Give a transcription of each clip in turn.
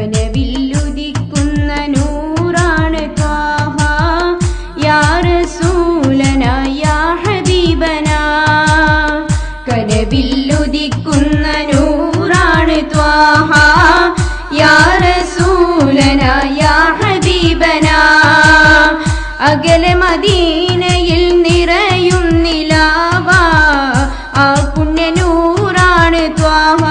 കനവില്ലുദിക്കുന്ന നൂറാണ് ത്വാഹ യാ റസൂലനാ യാ ഹബീബനാ. കനവില്ലുദിക്കുന്ന നൂറാണ് ത്വാഹ യാ റസൂലനാ യാ ഹബീബനാ. അകലെ മദീനയിൽ നിറയും നിലാവ ആ പുണ്യനൂറാണ് ത്വാഹ.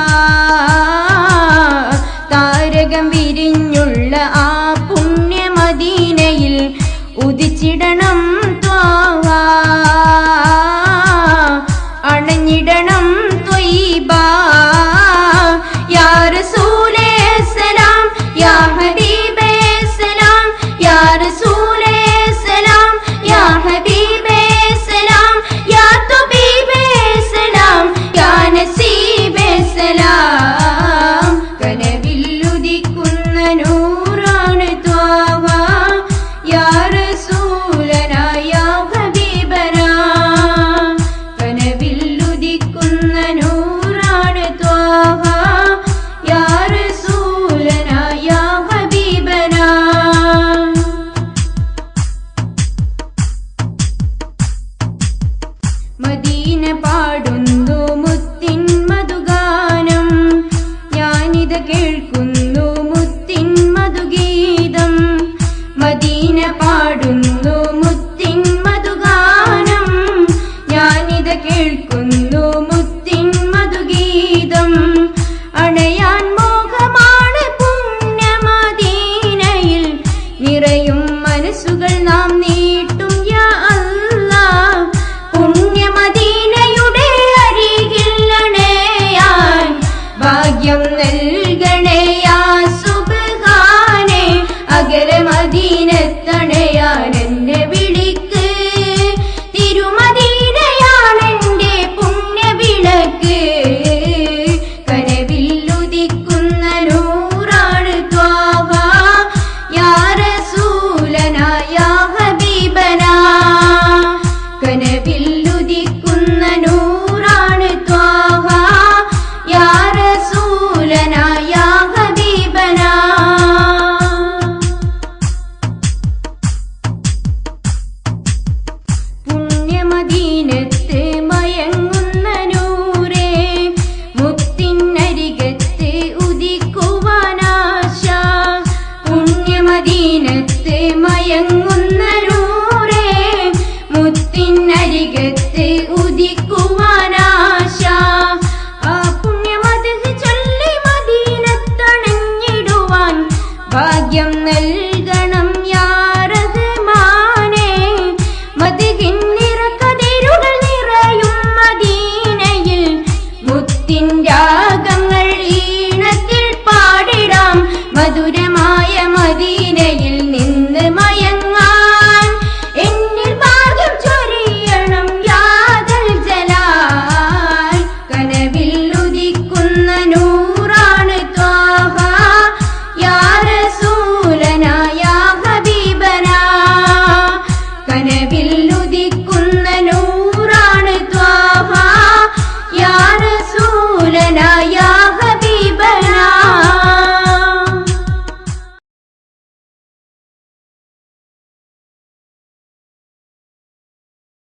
താരകം വിരിഞ്ഞുള്ള ആ പുണ്യ മദീനയിൽ ഉദിച്ചിടണം ത്വാഹ. അണഞ്ഞിടണം ത്വയ്ബ യാ റസൂലേ സലാം യാ ഹബീബേ സലാം യാ റസൂലേ സലാം യാ ഹബീബേ സലാം യാ തബീബേ സലാം യാ നസീബേ സലാം. കനവില്ലുദിക്കുന്ന നൂറാണ് ത്വാഹ യാ റസൂലനാ യാ ഹബീബനാ. കനവില്ലുദിക്കുന്ന നൂറാണ് ത്വാഹ യാ റസൂലനാ യാ ഹബീബനാ. മദീന പാടും